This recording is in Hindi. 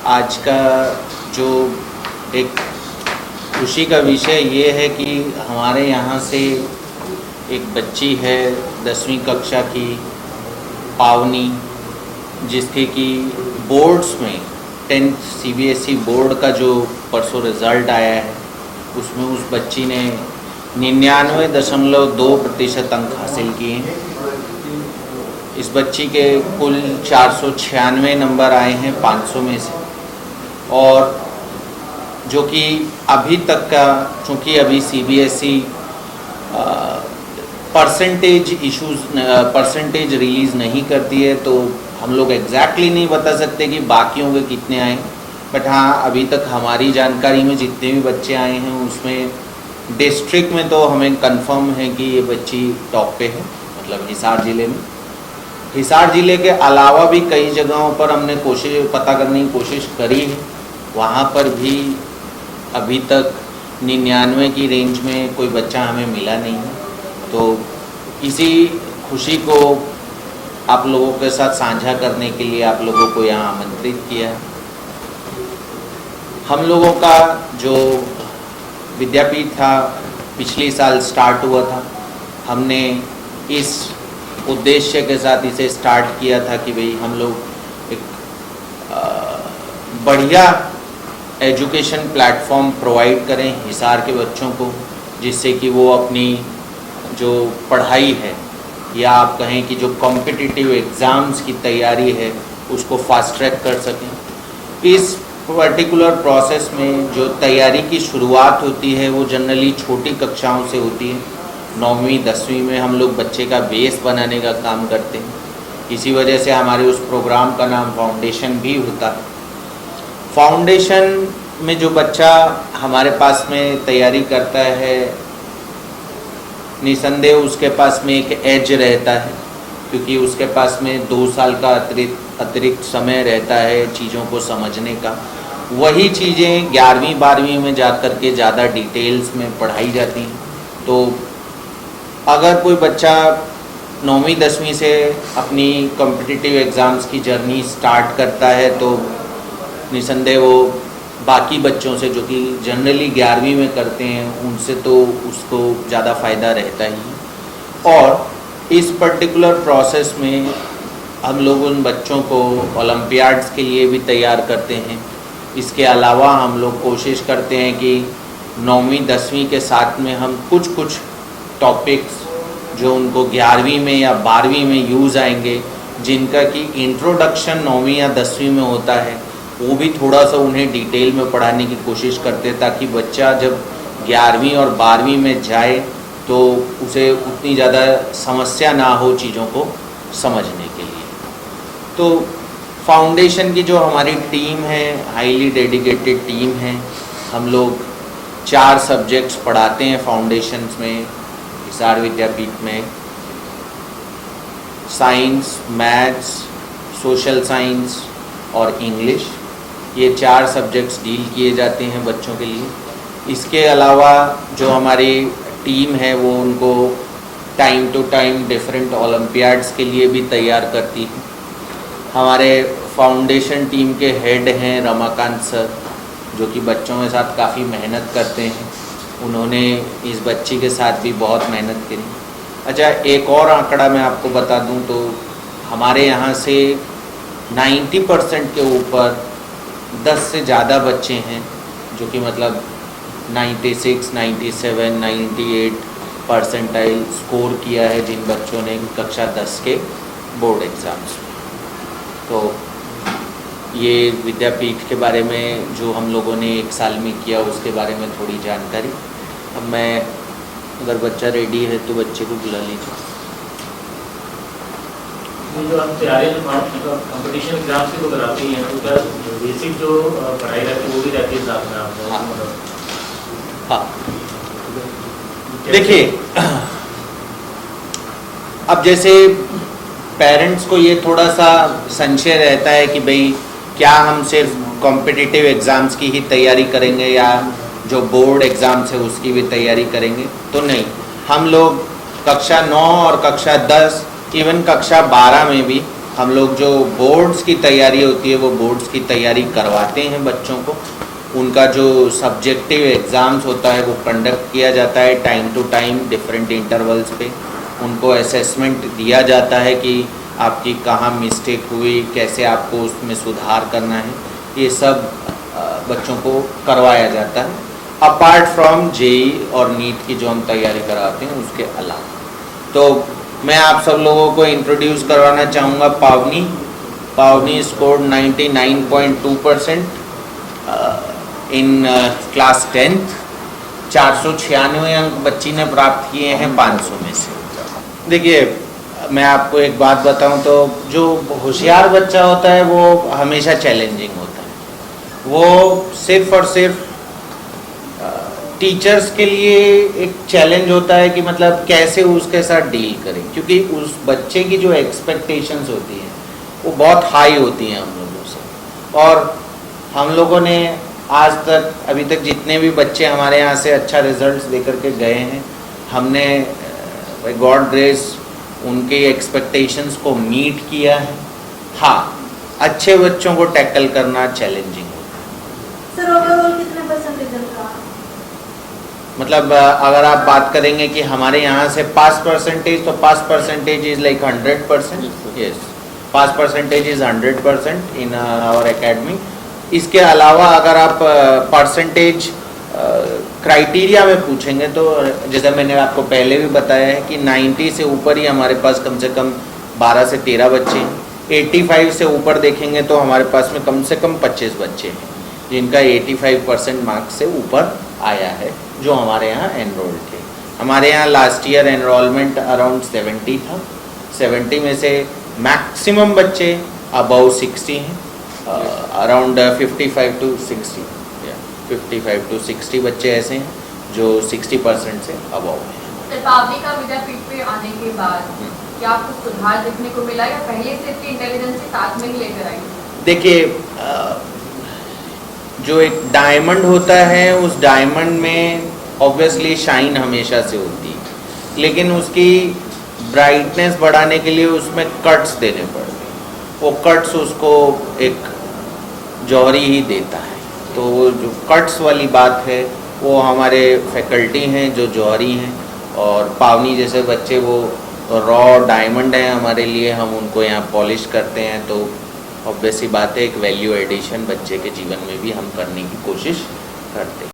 आज का जो एक खुशी का विषय ये है कि हमारे यहाँ से एक बच्ची है 10वीं कक्षा की पावनी, जिसके कि बोर्ड्स में 10th CBSE बोर्ड का जो परसों रिज़ल्ट आया है उसमें उस बच्ची ने 99.2% अंक हासिल किए हैं। इस बच्ची के कुल 496 नंबर आए हैं 500 में से, और जो कि अभी तक का, चूँकि अभी CBSE परसेंटेज रिलीज़ नहीं करती है तो हम लोग एग्जैक्टली नहीं बता सकते कि बाकियों के कितने आए। बट हाँ, अभी तक हमारी जानकारी में जितने भी बच्चे आए हैं उसमें डिस्ट्रिक्ट में तो हमें कंफर्म है कि ये बच्ची टॉप पे है, मतलब हिसार ज़िले में। हिसार ज़िले के अलावा भी कई जगहों पर हमने पता करने की कोशिश करी है, वहाँ पर भी अभी तक 99 की रेंज में कोई बच्चा हमें मिला नहीं है। तो इसी खुशी को आप लोगों के साथ साझा करने के लिए आप लोगों को यहाँ आमंत्रित किया है। हम लोगों का जो विद्यापीठ था पिछले साल स्टार्ट हुआ था। हमने इस उद्देश्य के साथ इसे स्टार्ट किया था कि भाई हम लोग एक बढ़िया एजुकेशन प्लेटफॉर्म प्रोवाइड करें हिसार के बच्चों को, जिससे कि वो अपनी जो पढ़ाई है या आप कहें कि जो कॉम्पिटिटिव एग्ज़ाम्स की तैयारी है उसको फास्ट ट्रैक कर सकें। इस पर्टिकुलर प्रोसेस में जो तैयारी की शुरुआत होती है वो जनरली छोटी कक्षाओं से होती है। 9वीं 10वीं में हम लोग बच्चे का बेस बनाने का काम करते हैं। इसी वजह से हमारे उस प्रोग्राम का नाम फाउंडेशन भी होता है। फाउंडेशन में जो बच्चा हमारे पास में तैयारी करता है, निसंदेह उसके पास में एक एज रहता है, क्योंकि उसके पास में 2 साल का अतिरिक्त समय रहता है चीज़ों को समझने का। वही चीज़ें 11वीं 12वीं में जा कर के ज़्यादा डिटेल्स में पढ़ाई जाती हैं। तो अगर कोई बच्चा 9वीं 10वीं से अपनी कॉम्पिटिटिव एग्ज़ाम्स की जर्नी स्टार्ट करता है तो निसंदेह वो बाकी बच्चों से, जो कि जनरली 11वीं में करते हैं, उनसे तो उसको ज़्यादा फ़ायदा रहता ही। और इस पर्टिकुलर प्रोसेस में हम लोग उन बच्चों को ओलंपियाड्स के लिए भी तैयार करते हैं। इसके अलावा हम लोग कोशिश करते हैं कि 9वीं 10वीं के साथ में हम कुछ टॉपिक्स जो उनको 11वीं में या 12वीं में यूज़ आएंगे, जिनका कि इंट्रोडक्शन 9वीं या 10वीं में होता है, वो भी थोड़ा सा उन्हें डिटेल में पढ़ाने की कोशिश करते हैं, ताकि बच्चा जब 11वीं और 12वीं में जाए तो उसे उतनी ज़्यादा समस्या ना हो चीज़ों को समझने के लिए। तो फाउंडेशन की जो हमारी टीम है, हाईली डेडिकेटेड टीम है। हम लोग 4 सब्जेक्ट्स पढ़ाते हैं फाउंडेशंस में हिसार विद्यापीठ में। साइंस, मैथ्स, सोशल साइंस और इंग्लिश, ये 4 सब्जेक्ट्स डील किए जाते हैं बच्चों के लिए। इसके अलावा जो हमारी टीम है वो उनको time to time different olympiads के लिए भी तैयार करती है। हमारे फाउंडेशन टीम के हेड हैं रमाकांत सर, जो कि बच्चों के साथ काफ़ी मेहनत करते हैं। उन्होंने इस बच्ची के साथ भी बहुत मेहनत करी। अच्छा, एक और आंकड़ा मैं आपको बता दूं तो हमारे यहाँ से 90% के ऊपर 10 से ज़्यादा बच्चे हैं, जो कि मतलब 96, 97, 98 परसेंटाइल स्कोर किया है जिन बच्चों ने कक्षा 10 के बोर्ड एग्ज़ाम्स में। तो ये विद्यापीठ के बारे में जो हम लोगों ने 1 साल में किया उसके बारे में थोड़ी जानकारी। अब मैं, अगर बच्चा रेडी है तो बच्चे को बुला लीजिए। जो आप तैयारी कंपटीशन एग्जाम्स की तो कराती हैं, तो क्या बेसिक जो पढ़ाई रहती है वो भी रहती है साथ में आपको? हाँ, देखिए, अब जैसे पेरेंट्स को ये थोड़ा सा संशय रहता है कि भाई क्या हम सिर्फ कॉम्पिटिटिव एग्ज़ाम्स की ही तैयारी करेंगे या जो बोर्ड एग्ज़ाम्स है उसकी भी तैयारी करेंगे। तो नहीं, हम लोग कक्षा 9 और कक्षा 10, इवन कक्षा 12 में भी हम लोग जो बोर्ड्स की तैयारी होती है वो बोर्ड्स की तैयारी करवाते हैं बच्चों को। उनका जो सब्जेक्टिव एग्ज़ाम्स होता है वो कंडक्ट किया जाता है time to time different intervals पे। उनको असेसमेंट दिया जाता है कि आपकी कहाँ मिस्टेक हुई, कैसे आपको उसमें सुधार करना है, ये सब बच्चों को करवाया जाता है। अपार्ट फ्रॉम जेई और नीट की जो हम तैयारी कराते हैं उसके अलावा। तो मैं आप सब लोगों को इंट्रोड्यूस करवाना चाहूँगा पावनी। पावनी स्कोर्ड 99.2% इन क्लास 10th। 496 अंक बच्ची ने प्राप्त किए हैं 500 में से। देखिए, मैं आपको एक बात बताऊं तो जो होशियार बच्चा होता है वो हमेशा चैलेंजिंग होता है। वो सिर्फ और सिर्फ टीचर्स के लिए एक चैलेंज होता है कि मतलब कैसे उसके साथ डील करें, क्योंकि उस बच्चे की जो एक्सपेक्टेशंस होती हैं वो बहुत हाई होती हैं हम लोगों से। और हम लोगों ने आज तक अभी तक जितने भी बच्चे हमारे यहाँ से अच्छा रिजल्ट्स देकर के गए हैं, हमने बाय गॉड ग्रेस उनके एक्सपेक्टेशंस को मीट किया है। हाँ, अच्छे बच्चों को टैकल करना चैलेंजिंग होता है। सर ओवरऑल कितने परसेंट रिजल्ट रहा? मतलब अगर आप बात करेंगे कि हमारे यहाँ से पास परसेंटेज, तो pass percentage is like 100%। Yes, pass percentage is 100% in our academy. इसके अलावा अगर आप परसेंटेज क्राइटेरिया में पूछेंगे तो जैसे मैंने आपको पहले भी बताया है कि 90 से ऊपर ही हमारे पास कम से कम 12 से 13 बच्चे हैं। 85 से ऊपर देखेंगे तो हमारे पास में कम से कम 25 बच्चे हैं जिनका 85% मार्क्स से ऊपर आया है, जो हमारे यहाँ एनरोल्ड थे। हमारे यहाँ लास्ट ईयर एनरोलमेंट अराउंड 70 था। 70 में से मैक्सिमम बच्चे अबव 60 हैं, अराउंड 55 to 60, 55 to 60 बच्चे ऐसे हैं जो 60% से अबव हैं। पावनी का विद्यापीठ पे आने के बाद क्या आपको सुधार देखने को मिला या पहले से इतनी इंटेलिजेंस साथ में ही लेकर आई? देखिए, जो एक डायमंड होता है उस डायमंड में ऑब्वियसली शाइन हमेशा से होती है, लेकिन उसकी ब्राइटनेस बढ़ाने के लिए उसमें कट्स देने पड़ते हैं। वो कट्स उसको एक जौहरी ही देता है। तो वो जो कट्स वाली बात है वो हमारे फैकल्टी हैं जो जौहरी हैं, और पावनी जैसे बच्चे वो रॉ डायमंड हैं हमारे लिए। हम उनको यहाँ पॉलिश करते हैं, तो ऑब्वियसली बात है एक वैल्यू एडिशन बच्चे के जीवन में भी हम करने की कोशिश करते हैं।